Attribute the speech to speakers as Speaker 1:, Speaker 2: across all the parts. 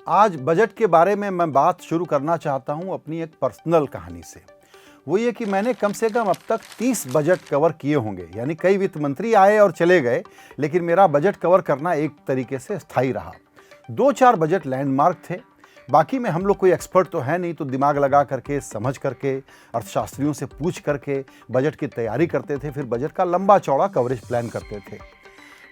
Speaker 1: आज बजट के बारे में मैं बात शुरू करना चाहता हूं अपनी एक पर्सनल कहानी से। वो ये कि मैंने कम से कम अब तक 30 बजट कवर किए होंगे, यानी कई वित्त मंत्री आए और चले गए, लेकिन मेरा बजट कवर करना एक तरीके से स्थायी रहा। 2-4 बजट लैंडमार्क थे, बाकी में हम लोग कोई एक्सपर्ट तो है नहीं, तो दिमाग लगा करके, समझ करके, अर्थशास्त्रियों से पूछ करके बजट की तैयारी करते थे, फिर बजट का लंबा चौड़ा कवरेज प्लान करते थे।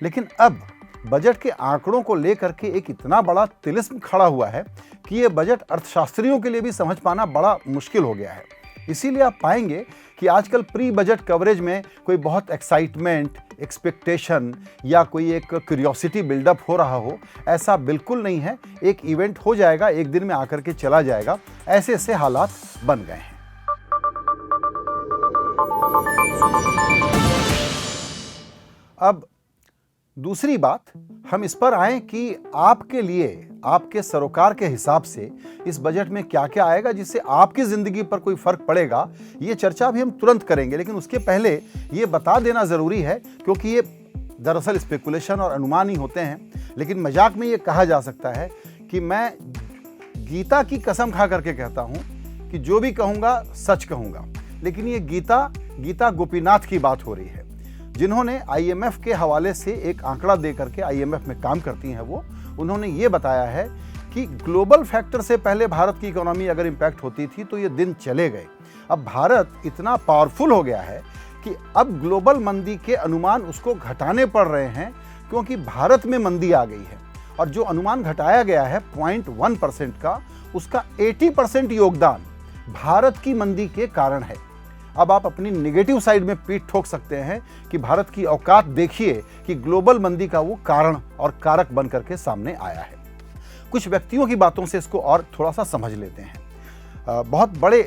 Speaker 1: लेकिन अब बजट के आंकड़ों को लेकर के एक इतना बड़ा तिलिस्म खड़ा हुआ है कि ये बजट अर्थशास्त्रियों के लिए भी समझ पाना बड़ा मुश्किल हो गया है। इसीलिए आप पाएंगे कि आजकल प्री बजट कवरेज में कोई बहुत एक्साइटमेंट, एक्सपेक्टेशन या कोई एक क्यूरियोसिटी बिल्डअप हो रहा हो, ऐसा बिल्कुल नहीं है। एक इवेंट हो जाएगा, एक दिन में आकर के चला जाएगा, ऐसे ऐसे हालात बन गए हैं। अब दूसरी बात, हम इस पर आए कि आपके लिए, आपके सरोकार के हिसाब से इस बजट में क्या क्या आएगा जिससे आपकी जिंदगी पर कोई फर्क पड़ेगा। ये चर्चा भी हम तुरंत करेंगे, लेकिन उसके पहले ये बता देना जरूरी है, क्योंकि ये दरअसल स्पेकुलेशन और अनुमान ही होते हैं। लेकिन मजाक में ये कहा जा सकता है कि मैं गीता की कसम खा करके कहता हूं कि जो भी कहूंगा सच कहूंगा। लेकिन ये गीता गोपीनाथ की बात हो रही है, जिन्होंने आईएमएफ के हवाले से एक आंकड़ा देकर के, आईएमएफ में काम करती हैं वो, उन्होंने ये बताया है कि ग्लोबल फैक्टर से पहले भारत की इकोनॉमी अगर इंपैक्ट होती थी तो ये दिन चले गए। अब भारत इतना पावरफुल हो गया है कि अब ग्लोबल मंदी के अनुमान उसको घटाने पड़ रहे हैं, क्योंकि भारत में मंदी आ गई है। और जो अनुमान घटाया गया है 0.1% का, उसका 80% योगदान भारत की मंदी के कारण है। अब आप अपनी नेगेटिव साइड में पीठ ठोक सकते हैं कि भारत की औकात देखिए कि ग्लोबल मंदी का वो कारण और कारक बन करके सामने आया है। कुछ व्यक्तियों की बातों से इसको और थोड़ा सा समझ लेते हैं। बहुत बड़े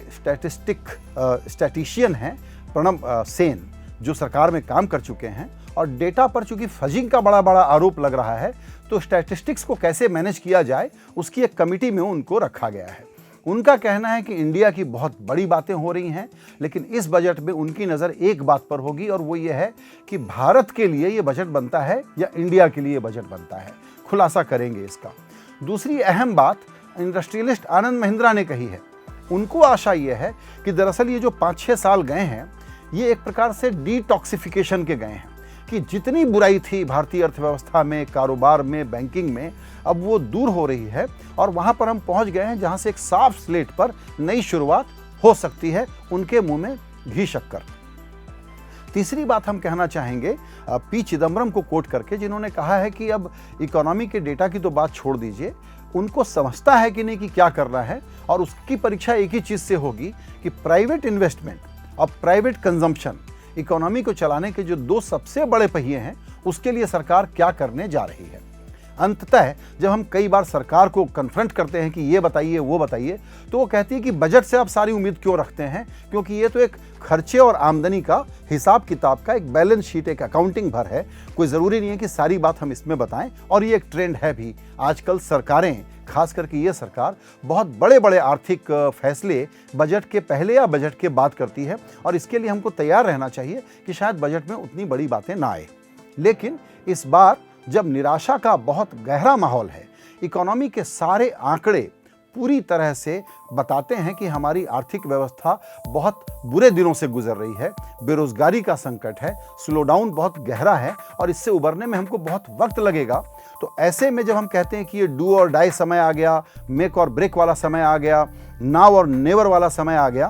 Speaker 1: स्टैटिशियन हैं प्रणब सेन, जो सरकार में काम कर चुके हैं, और डेटा पर चूंकि फजिंग का बड़ा बड़ा आरोप लग रहा है, तो स्टैटिस्टिक्स को कैसे मैनेज किया जाए उसकी एक कमिटी में उनको रखा गया है। उनका कहना है कि इंडिया की बहुत बड़ी बातें हो रही हैं, लेकिन इस बजट में उनकी नज़र एक बात पर होगी, और वो ये है कि भारत के लिए ये बजट बनता है या इंडिया के लिए बजट बनता है। खुलासा करेंगे इसका। दूसरी अहम बात इंडस्ट्रियलिस्ट आनंद महिंद्रा ने कही है। उनको आशा ये है कि दरअसल ये जो 5-6 साल गए हैं, ये एक प्रकार से डिटॉक्सिफिकेशन के गए हैं, कि जितनी बुराई थी भारतीय अर्थव्यवस्था में, कारोबार में, बैंकिंग में, अब वो दूर हो रही है, और वहां पर हम पहुंच गए हैं जहां से एक साफ स्लेट पर नई शुरुआत हो सकती है। उनके मुंह में घी शक्कर। तीसरी बात हम कहना चाहेंगे पी चिदम्बरम को कोट करके, जिन्होंने कहा है कि अब इकोनॉमी के डेटा की तो बात छोड़ दीजिए, उनको समझता है कि नहीं कि क्या करना है, और उसकी परीक्षा एक ही चीज से होगी कि प्राइवेट इन्वेस्टमेंट और प्राइवेट कंजम्पशन, इकोनॉमी को चलाने के जो 2 सबसे बड़े पहिए हैं, उसके लिए सरकार क्या करने जा रही है। अंततः जब हम कई बार सरकार को कन्फ्रंट करते हैं कि ये बताइए वो बताइए, तो वो कहती है कि बजट से आप सारी उम्मीद क्यों रखते हैं, क्योंकि ये तो एक खर्चे और आमदनी का हिसाब किताब का एक बैलेंस शीट, एक अकाउंटिंग भर है। कोई ज़रूरी नहीं है कि सारी बात हम इसमें बताएं, और ये एक ट्रेंड है भी। आजकल सरकारें, खास करके ये सरकार, बहुत बड़े बड़े आर्थिक फैसले बजट के पहले या बजट के बाद करती है, और इसके लिए हमको तैयार रहना चाहिए कि शायद बजट में उतनी बड़ी बातें ना आए। लेकिन इस बार जब निराशा का बहुत गहरा माहौल है, इकोनॉमी के सारे आंकड़े पूरी तरह से बताते हैं कि हमारी आर्थिक व्यवस्था बहुत बुरे दिनों से गुजर रही है, बेरोजगारी का संकट है, स्लोडाउन बहुत गहरा है, और इससे उबरने में हमको बहुत वक्त लगेगा। तो ऐसे में जब हम कहते हैं कि ये डू और डाई समय आ गया, मेक और ब्रेक वाला समय आ गया, नाउ और नेवर वाला समय आ गया,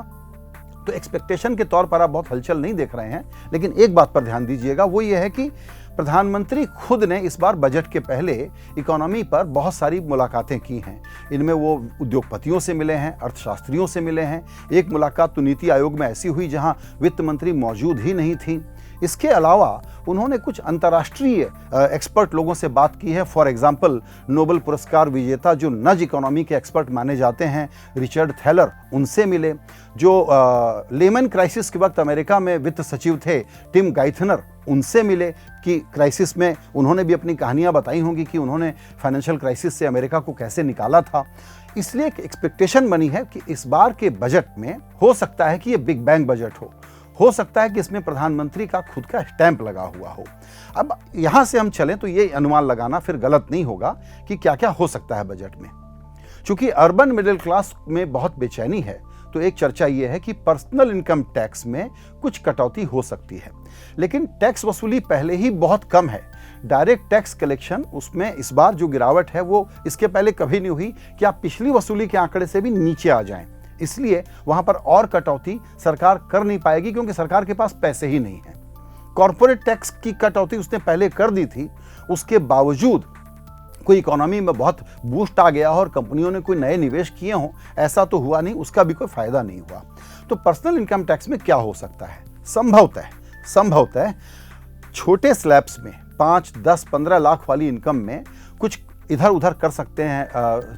Speaker 1: तो एक्सपेक्टेशन के तौर पर आप बहुत हलचल नहीं देख रहे हैं। लेकिन एक बात पर ध्यान दीजिएगा, वो ये है कि प्रधानमंत्री खुद ने इस बार बजट के पहले इकोनॉमी पर बहुत सारी मुलाकातें की हैं। इनमें वो उद्योगपतियों से मिले हैं, अर्थशास्त्रियों से मिले हैं। एक मुलाकात तो नीति आयोग में ऐसी हुई जहां वित्त मंत्री मौजूद ही नहीं थी। इसके अलावा उन्होंने कुछ अंतर्राष्ट्रीय एक्सपर्ट लोगों से बात की है। फॉर एग्जांपल, नोबेल पुरस्कार विजेता जो नज इकोनॉमी के एक्सपर्ट माने जाते हैं, रिचर्ड थैलर, उनसे मिले। जो लेमन क्राइसिस के वक्त अमेरिका में वित्त सचिव थे, टिम गाइथनर, उनसे मिले कि क्राइसिस में उन्होंने भी अपनी कहानियां बताई होंगी कि उन्होंने फाइनेंशियल क्राइसिस से अमेरिका को कैसे निकाला था। इसलिए एक एक्सपेक्टेशन बनी है कि इस बार के बजट में हो सकता है कि ये बिग बैंग बजट हो सकता है कि इसमें प्रधानमंत्री का खुद का स्टैंप लगा हुआ हो। अब यहां से हम चलें तो ये अनुमान लगाना फिर गलत नहीं होगा कि क्या क्या हो सकता है बजट में। चूंकि अर्बन मिडिल क्लास में बहुत बेचैनी है, तो एक चर्चा यह है कि पर्सनल इनकम टैक्स में कुछ कटौती हो सकती है। लेकिन टैक्स वसूली पहले ही बहुत कम है। डायरेक्ट टैक्स कलेक्शन उसमें इस बार जो गिरावट है वो इसके पहले कभी नहीं हुई कि आप पिछली वसूली के आंकड़े से भी नीचे आ जाएं। इसलिए वहां पर और कटौती सरकार कर नहीं पाएगी, क्योंकि सरकार के पास पैसे ही नहीं है। कॉर्पोरेट टैक्स की कटौती उसने पहले कर दी थी, उसके बावजूद कोई इकोनॉमी में बहुत बूस्ट आ गया हो और कंपनियों ने कोई नए निवेश किए हों, ऐसा तो हुआ नहीं, उसका भी कोई फायदा नहीं हुआ। तो पर्सनल इनकम टैक्स में क्या हो सकता है? संभवतः छोटे स्लैब्स में 5, 10, 15 लाख वाली इनकम में कुछ इधर उधर कर सकते हैं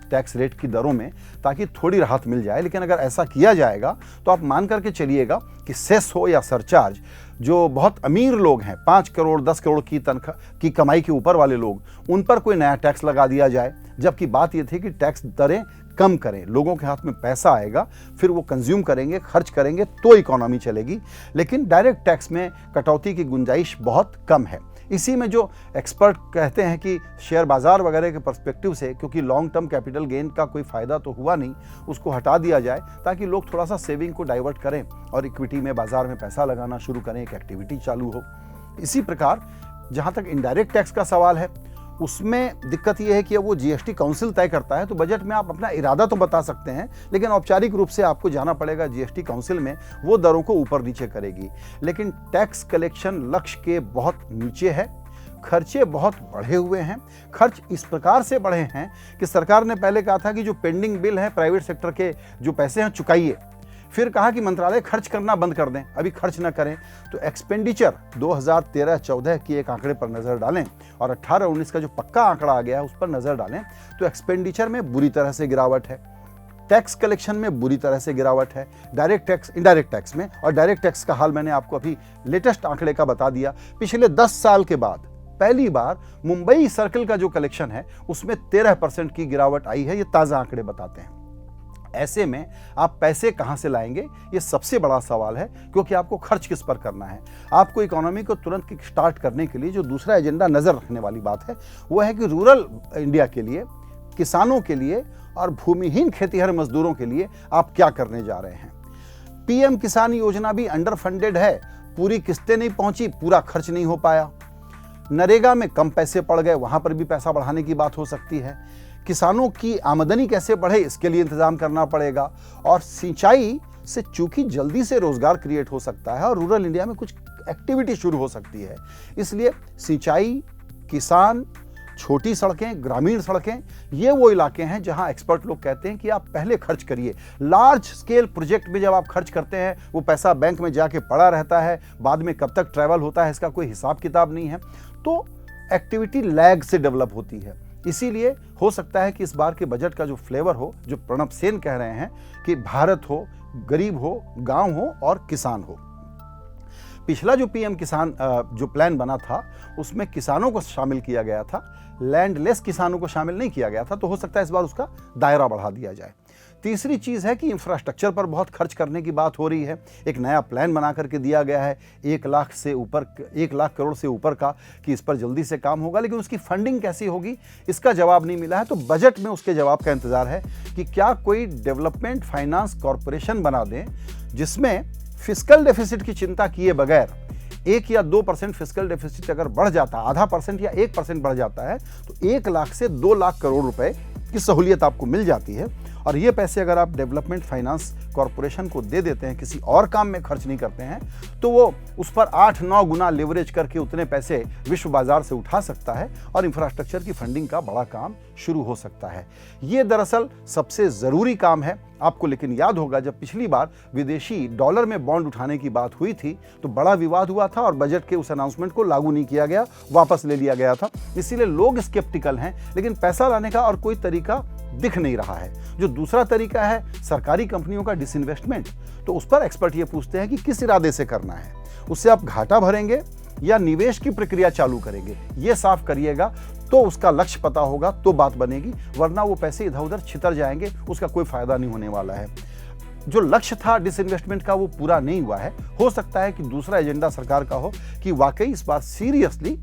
Speaker 1: टैक्स रेट की दरों में, ताकि थोड़ी राहत मिल जाए। लेकिन अगर ऐसा किया जाएगा तो आप मान करके चलिएगा कि सेस हो या सरचार्ज, जो बहुत अमीर लोग हैं, 5 करोड़ 10 करोड़ की तनख्वाह की कमाई के ऊपर वाले लोग, उन पर कोई नया टैक्स लगा दिया जाए। जबकि बात यह थी कि टैक्स दरें कम करें, लोगों के हाथ में पैसा आएगा, फिर वो कंज्यूम करेंगे, खर्च करेंगे, तो इकोनॉमी चलेगी। लेकिन डायरेक्ट टैक्स में कटौती की गुंजाइश बहुत कम है। इसी में जो एक्सपर्ट कहते हैं कि शेयर बाजार वगैरह के पर्सपेक्टिव से, क्योंकि लॉन्ग टर्म कैपिटल गेन का कोई फायदा तो हुआ नहीं, उसको हटा दिया जाए ताकि लोग थोड़ा सा सेविंग को डाइवर्ट करें और इक्विटी में, बाजार में पैसा लगाना शुरू करें, एक एक्टिविटी चालू हो। इसी प्रकार जहां तक इनडायरेक्ट टैक्स का सवाल है, उसमें दिक्कत यह है कि वो जीएसटी काउंसिल तय करता है। तो बजट में आप अपना इरादा तो बता सकते हैं, लेकिन औपचारिक रूप से आपको जाना पड़ेगा जीएसटी काउंसिल में, वो दरों को ऊपर नीचे करेगी। लेकिन टैक्स कलेक्शन लक्ष्य के बहुत नीचे है, खर्चे बहुत बढ़े हुए हैं। खर्च इस प्रकार से बढ़े हैं कि सरकार ने पहले कहा था कि जो पेंडिंग बिल है, प्राइवेट सेक्टर के जो पैसे हैं चुकाइए, फिर कहा कि मंत्रालय खर्च करना बंद कर दें, अभी खर्च ना करें। तो एक्सपेंडिचर 2013-14 की एक आंकड़े पर नजर डालें और 18-19 का जो पक्का आंकड़ा आ गया है उस पर नजर डालें, तो एक्सपेंडिचर में बुरी तरह से गिरावट है, टैक्स कलेक्शन में बुरी तरह से गिरावट है, डायरेक्ट टैक्स, इनडायरेक्ट टैक्स में। और डायरेक्ट टैक्स का हाल मैंने आपको अभी लेटेस्ट आंकड़े का बता दिया। पिछले 10 साल के बाद पहली बार मुंबई सर्कल का जो कलेक्शन है उसमें 13% की गिरावट आई है, ये ताजा आंकड़े बताते हैं। ऐसे में आप पैसे कहां से लाएंगे, ये सबसे बड़ा सवाल है, क्योंकि आपको खर्च किस पर करना है। आपको इकोनॉमी को तुरंत किक स्टार्ट करने के लिए जो दूसरा एजेंडा नजर रखने वाली बात है, वो है कि रूरल इंडिया के लिए, किसानों के लिए और भूमिहीन खेतीहर मजदूरों के लिए आप क्या करने जा रहे हैं। पीएम किसान योजना भी अंडर फंडेड है, पूरी किस्तें नहीं पहुंची, पूरा खर्च नहीं हो पाया। नरेगा में कम पैसे पड़ गए, वहां पर भी पैसा बढ़ाने की बात हो सकती है। किसानों की आमदनी कैसे बढ़े, इसके लिए इंतजाम करना पड़ेगा। और सिंचाई से चूंकि जल्दी से रोजगार क्रिएट हो सकता है और रूरल इंडिया में कुछ एक्टिविटी शुरू हो सकती है, इसलिए सिंचाई, किसान, छोटी सड़कें, ग्रामीण सड़कें, ये वो इलाके हैं जहां एक्सपर्ट लोग कहते हैं कि आप पहले खर्च करिए। लार्ज स्केल प्रोजेक्ट में जब आप खर्च करते हैं, वो पैसा बैंक में जाके पड़ा रहता है, बाद में कब तक ट्रैवल होता है इसका कोई हिसाब किताब नहीं है, तो एक्टिविटी लैग से डेवलप होती है। इसीलिए हो सकता है कि इस बार के बजट का जो फ्लेवर हो, जो प्रणब सेन कह रहे हैं कि भारत हो, गरीब हो, गांव हो और किसान हो। पिछला जो पीएम किसान जो प्लान बना था, उसमें किसानों को शामिल किया गया था, लैंडलेस किसानों को शामिल नहीं किया गया था। तो हो सकता है इस बार उसका दायरा बढ़ा दिया जाए। तीसरी चीज है कि इंफ्रास्ट्रक्चर पर बहुत खर्च करने की बात हो रही है। एक नया प्लान बना करके दिया गया है 1 लाख करोड़ से ऊपर का, कि इस पर जल्दी से काम होगा, लेकिन उसकी फंडिंग कैसी होगी इसका जवाब नहीं मिला है। तो बजट में उसके जवाब का इंतजार है कि क्या कोई डेवलपमेंट फाइनेंस कॉरपोरेशन बना दें, जिसमें फिस्कल डेफिसिट की चिंता किए बगैर 1 या 2% फिस्कल डेफिसिट अगर बढ़ जाता, आधा % या 1% बढ़ जाता है, तो 1 लाख से 2 लाख करोड़ रुपए की सहूलियत आपको मिल जाती है। और ये पैसे अगर आप डेवलपमेंट फाइनेंस कॉरपोरेशन को दे देते हैं, किसी और काम में खर्च नहीं करते हैं, तो वो उस पर 8-9 गुना लेवरेज करके उतने पैसे विश्व बाजार से उठा सकता है और इंफ्रास्ट्रक्चर की फंडिंग का बड़ा काम शुरू हो सकता है। ये दरअसल सबसे जरूरी काम है। आपको लेकिन याद होगा, जब पिछली बार विदेशी डॉलर में बॉन्ड उठाने की बात हुई थी तो बड़ा विवाद हुआ था और बजट के उस अनाउंसमेंट को लागू नहीं किया गया, वापस ले लिया गया था। इसीलिए लोग स्केप्टिकल हैं, लेकिन पैसा लाने का और कोई तरीका दिख नहीं रहा है। जो दूसरा तरीका है सरकारी कंपनियों का डिसइन्वेस्टमेंट, तो उस पर एक्सपर्ट ये पूछते हैं कि किस इरादे से करना है, उससे आप घाटा भरेंगे या निवेश की प्रक्रिया चालू करेंगे, ये साफ करिएगा, तो उसका लक्ष्य पता होगा तो बात बनेगी, वरना वो पैसे इधर उधर छितर जाएंगे, उसका कोई फायदा नहीं होने वाला है। जो लक्ष्य था डिसइन्वेस्टमेंट का वो पूरा नहीं हुआ है। हो सकता है कि दूसरा एजेंडा सरकार का हो कि वाकई इस बार सीरियसली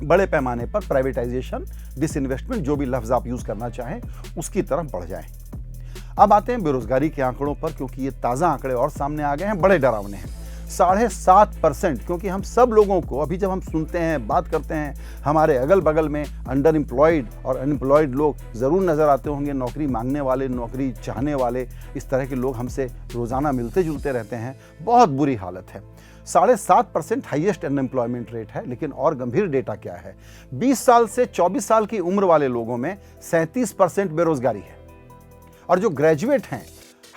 Speaker 1: बड़े पैमाने पर प्राइवेटाइजेशन, डिसइन्वेस्टमेंट, जो भी लफ्ज़ आप यूज़ करना चाहें, उसकी तरफ बढ़ जाएं। अब आते हैं बेरोजगारी के आंकड़ों पर, क्योंकि ये ताज़ा आंकड़े और सामने आ गए हैं, बड़े डरावने हैं। 7.5%, क्योंकि हम सब लोगों को अभी जब हम सुनते हैं, बात करते हैं, हमारे अगल बगल में अंडर एम्प्लॉयड और अनएम्प्लॉयड लोग ज़रूर नज़र आते होंगे, नौकरी मांगने वाले, नौकरी चाहने वाले, इस तरह के लोग हमसे रोज़ाना मिलते जुलते रहते हैं। बहुत बुरी हालत है। 7.5% हाईएस्ट अनएम्प्लॉयमेंट रेट है। लेकिन और गंभीर डेटा क्या है? 20 साल से 24 साल की उम्र वाले लोगों में 37% बेरोजगारी है, और जो ग्रेजुएट हैं,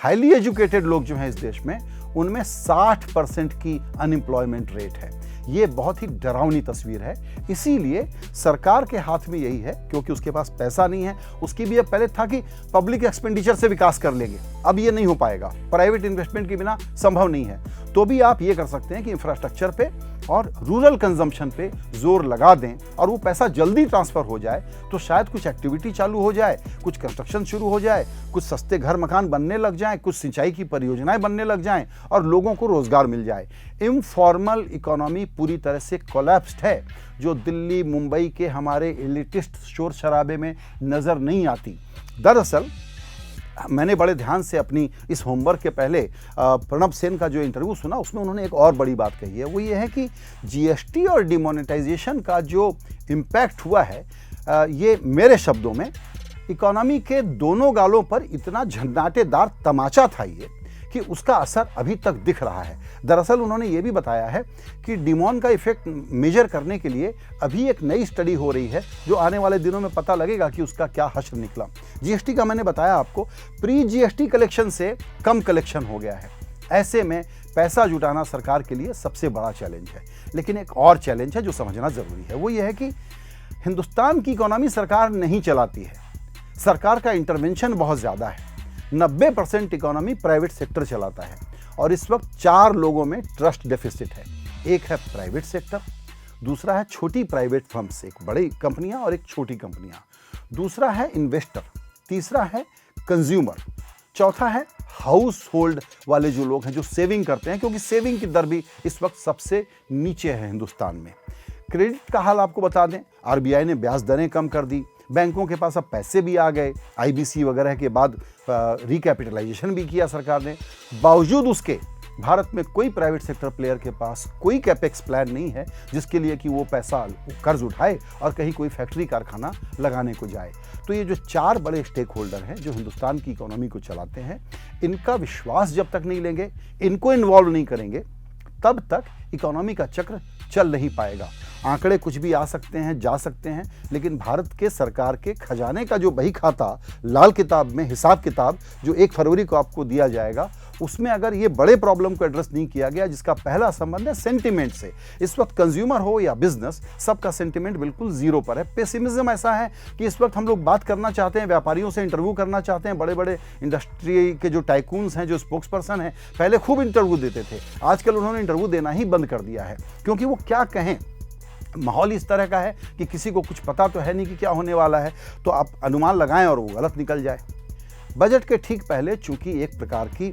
Speaker 1: हाईली एजुकेटेड लोग जो हैं इस देश में, उनमें 60% की अनएम्प्लॉयमेंट रेट है। ये बहुत ही डरावनी तस्वीर है। इसीलिए सरकार के हाथ में यही है, क्योंकि उसके पास पैसा नहीं है। उसकी भी अब पहले था कि पब्लिक एक्सपेंडिचर से विकास कर लेंगे, अब ये नहीं हो पाएगा, प्राइवेट इन्वेस्टमेंट के बिना संभव नहीं है। तो भी आप ये कर सकते हैं कि इंफ्रास्ट्रक्चर पे और रूरल कंजम्पशन पे जोर लगा दें, और वो पैसा जल्दी ट्रांसफर हो जाए, तो शायद कुछ एक्टिविटी चालू हो जाए, कुछ कंस्ट्रक्शन शुरू हो जाए, कुछ सस्ते घर मकान बनने लग जाएं, कुछ सिंचाई की परियोजनाएं बनने लग जाएं, और लोगों को रोजगार मिल जाए। इनफॉर्मल इकोनॉमी पूरी तरह से कोलैप्स्ड है, जो दिल्ली, मुंबई के हमारे एलिटिस्ट शोर शराबे में नजर नहीं आती। दरअसल मैंने बड़े ध्यान से अपनी इस होमवर्क के पहले प्रणब सेन का जो इंटरव्यू सुना, उसमें उन्होंने एक और बड़ी बात कही है। वो ये है कि जीएसटी और डिमोनेटाइजेशन का जो इम्पैक्ट हुआ है, ये मेरे शब्दों में इकोनॉमी के दोनों गालों पर इतना झंझनाटेदार तमाचा था ये, कि उसका असर अभी तक दिख रहा है। दरअसल उन्होंने ये भी बताया है कि डिमॉन का इफेक्ट मेजर करने के लिए अभी एक नई स्टडी हो रही है, जो आने वाले दिनों में पता लगेगा कि उसका क्या हश्र निकला। जीएसटी का मैंने बताया आपको, प्री जीएसटी कलेक्शन से कम कलेक्शन हो गया है। ऐसे में पैसा जुटाना सरकार के लिए सबसे बड़ा चैलेंज है। लेकिन एक और चैलेंज है जो समझना जरूरी है, वो ये है कि हिंदुस्तान की इकोनॉमी सरकार नहीं चलाती है, सरकार का इंटरवेंशन बहुत ज़्यादा है। 90% इकोनॉमी प्राइवेट सेक्टर चलाता है, और इस वक्त 4 लोगों में ट्रस्ट डेफिसिट है। एक है प्राइवेट सेक्टर, दूसरा है छोटी प्राइवेट फर्म्स, एक बड़ी कंपनियां और एक छोटी कंपनियां, दूसरा है इन्वेस्टर, तीसरा है कंज्यूमर, चौथा है हाउस होल्ड वाले जो लोग हैं, जो सेविंग करते हैं, क्योंकि सेविंग की दर भी इस वक्त सबसे नीचे है हिंदुस्तान में। क्रेडिट का हाल आपको बता दें, आरबीआई ने ब्याज दरें कम कर दी, बैंकों के पास अब पैसे भी आ गए, आईबीसी वगैरह के बाद रिकैपिटलाइजेशन भी किया सरकार ने। बावजूद उसके भारत में कोई प्राइवेट सेक्टर प्लेयर के पास कोई कैपेक्स प्लान नहीं है, जिसके लिए कि वो पैसा कर्ज उठाए और कहीं कोई फैक्ट्री कारखाना लगाने को जाए। तो ये जो 4 बड़े स्टेक होल्डर हैं जो हिंदुस्तान की इकोनॉमी को चलाते हैं, इनका विश्वास जब तक नहीं लेंगे, इनको इन्वॉल्व नहीं करेंगे, तब तक इकोनॉमी का चक्र चल नहीं पाएगा। आंकड़े कुछ भी आ सकते हैं, जा सकते हैं, लेकिन भारत के सरकार के खजाने का जो बही खाता लाल किताब में हिसाब किताब जो 1 फरवरी को आपको दिया जाएगा, उसमें अगर ये बड़े प्रॉब्लम को एड्रेस नहीं किया गया, जिसका पहला संबंध है सेंटिमेंट से। इस वक्त कंज्यूमर हो या बिजनेस, सबका सेंटिमेंट बिल्कुल जीरो पर है। पेसिमिज्म ऐसा है कि इस वक्त हम लोग बात करना चाहते हैं, व्यापारियों से इंटरव्यू करना चाहते हैं, बड़े बड़े इंडस्ट्री के जो टाइकून्स हैं, जो स्पोक्स पर्सन हैं, पहले खूब इंटरव्यू देते थे, आजकल उन्होंने इंटरव्यू देना ही बंद कर दिया है, क्योंकि वो क्या कहें, माहौल इस तरह का है कि किसी को कुछ पता तो है नहीं कि क्या होने वाला है, तो आप अनुमान लगाएं और वो गलत निकल जाए। बजट के ठीक पहले चूंकि एक प्रकार की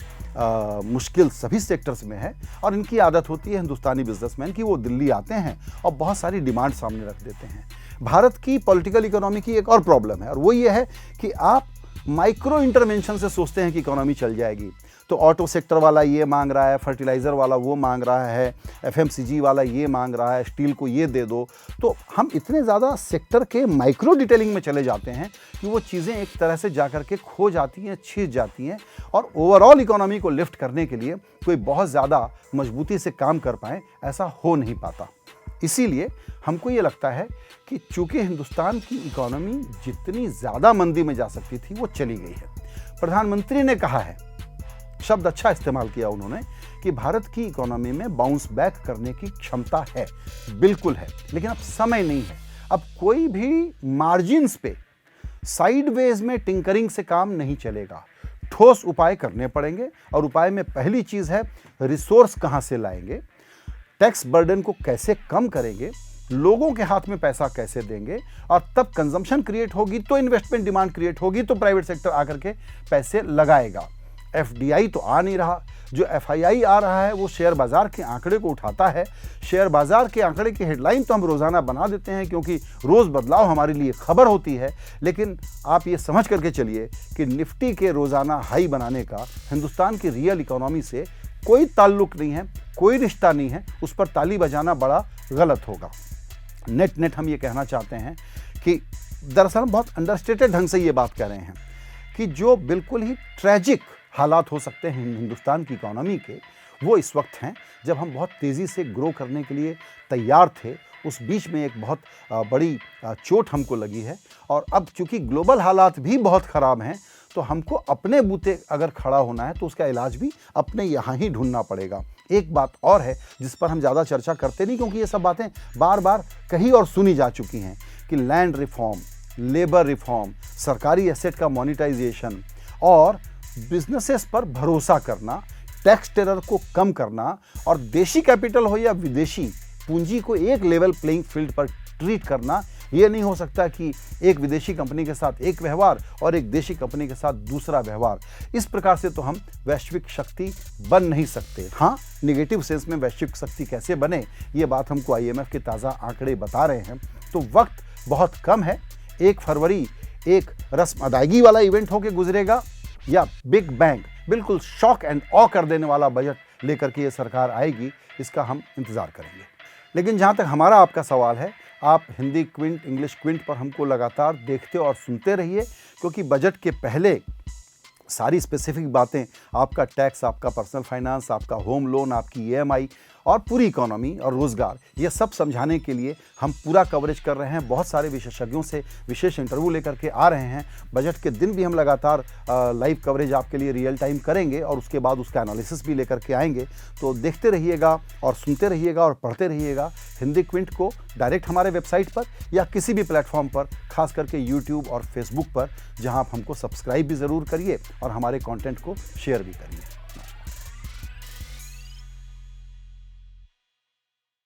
Speaker 1: मुश्किल सभी सेक्टर्स में है, और इनकी आदत होती है हिंदुस्तानी बिजनेसमैन की, वो दिल्ली आते हैं और बहुत सारी डिमांड सामने रख देते हैं। भारत की पॉलिटिकल इकोनॉमी की एक और प्रॉब्लम है, और वो ये है कि आप माइक्रो इंटरवेंशन से सोचते हैं कि इकोनॉमी चल जाएगी। तो ऑटो सेक्टर वाला ये मांग रहा है, फर्टिलाइज़र वाला वो मांग रहा है, एफएमसीजी वाला ये मांग रहा है, स्टील को ये दे दो। तो हम इतने ज़्यादा सेक्टर के माइक्रो डिटेलिंग में चले जाते हैं कि वो चीज़ें एक तरह से जा कर के खो जाती हैं, छिज जाती हैं, और ओवरऑल इकोनॉमी को लिफ्ट करने के लिए कोई बहुत ज़्यादा मजबूती से काम कर पाएँ, ऐसा हो नहीं पाता। इसीलिए हमको ये लगता है कि चूंकि हिंदुस्तान की इकोनॉमी जितनी ज़्यादा मंदी में जा सकती थी, वो चली गई है। प्रधानमंत्री ने कहा है, शब्द अच्छा इस्तेमाल किया उन्होंने, कि भारत की इकोनॉमी में बाउंस बैक करने की क्षमता है, बिल्कुल है, लेकिन अब समय नहीं है। अब कोई भी मार्जिन्स पे साइडवेज में टिंकरिंग से काम नहीं चलेगा, ठोस उपाय करने पड़ेंगे। और उपाय में पहली चीज़ है रिसोर्स कहाँ से लाएंगे, टैक्स बर्डन को कैसे कम करेंगे, लोगों के हाथ में पैसा कैसे देंगे, और तब कंजम्पशन क्रिएट होगी तो इन्वेस्टमेंट डिमांड क्रिएट होगी, तो प्राइवेट सेक्टर आकर के पैसे लगाएगा। FDI तो आ नहीं रहा। जो FII आ रहा है वो शेयर बाजार के आंकड़े को उठाता है। शेयर बाजार के आंकड़े की हेडलाइन तो हम रोजाना बना देते हैं क्योंकि रोज बदलाव हमारे लिए खबर होती है, लेकिन आप ये समझ करके चलिए कि निफ्टी के रोजाना हाई बनाने का हिंदुस्तान की रियल इकोनॉमी से कोई ताल्लुक नहीं है, कोई रिश्ता नहीं है। उस पर ताली बजाना बड़ा गलत होगा। नेट हम ये कहना चाहते हैं कि दरअसल हम बहुत अंडरस्टेटेड ढंग से ये बात कह रहे हैं कि जो बिल्कुल ही ट्रैजिक हालात हो सकते हैं हिंदुस्तान की इकोनॉमी के, वो इस वक्त हैं जब हम बहुत तेज़ी से ग्रो करने के लिए तैयार थे। उस बीच में एक बहुत बड़ी चोट हमको लगी है और अब चूंकि ग्लोबल हालात भी बहुत ख़राब हैं तो हमको अपने बूते अगर खड़ा होना है तो उसका इलाज भी अपने यहाँ ही ढूंढना पड़ेगा। एक बात और है जिस पर हम ज़्यादा चर्चा करते नहीं क्योंकि ये सब बातें बार बार कही और सुनी जा चुकी हैं कि लैंड रिफॉर्म, लेबर रिफॉर्म, सरकारी एसेट का मोनेटाइजेशन और बिजनेसेस पर भरोसा करना, टैक्स टेरर को कम करना और देशी कैपिटल हो या विदेशी पूंजी को एक लेवल प्लेइंग फील्ड पर ट्रीट करना। ये नहीं हो सकता कि एक विदेशी कंपनी के साथ एक व्यवहार और एक देशी कंपनी के साथ दूसरा व्यवहार। इस प्रकार से तो हम वैश्विक शक्ति बन नहीं सकते। हाँ, निगेटिव सेंस में वैश्विक शक्ति कैसे बने ये बात हमको IMF के ताज़ा आंकड़े बता रहे हैं। तो वक्त बहुत कम है। 1 फरवरी एक रस्म अदायगी वाला इवेंट होके गुजरेगा या बिग बैंग बिल्कुल शॉक एंड ऑ कर देने वाला बजट लेकर के ये सरकार आएगी, इसका हम इंतज़ार करेंगे। लेकिन जहाँ तक हमारा आपका सवाल है, आप हिंदी क्विंट, इंग्लिश क्विंट पर हमको लगातार देखते और सुनते रहिए क्योंकि बजट के पहले सारी स्पेसिफिक बातें, आपका टैक्स, आपका पर्सनल फाइनेंस, आपका होम लोन, आपकी EMI और पूरी इकोनॉमी और रोज़गार, ये सब समझाने के लिए हम पूरा कवरेज कर रहे हैं। बहुत सारे विशेषज्ञों से विशेष इंटरव्यू लेकर के आ रहे हैं। बजट के दिन भी हम लगातार लाइव कवरेज आपके लिए रियल टाइम करेंगे और उसके बाद उसका एनालिसिस भी लेकर के आएंगे। तो देखते रहिएगा और सुनते रहिएगा और पढ़ते रहिएगा हिंदी क्विंट को डायरेक्ट हमारे वेबसाइट पर या किसी भी प्लेटफॉर्म पर, खास करके YouTube और Facebook पर, जहां आप हमको सब्सक्राइब भी ज़रूर करिए और हमारे कंटेंट को शेयर भी करिए।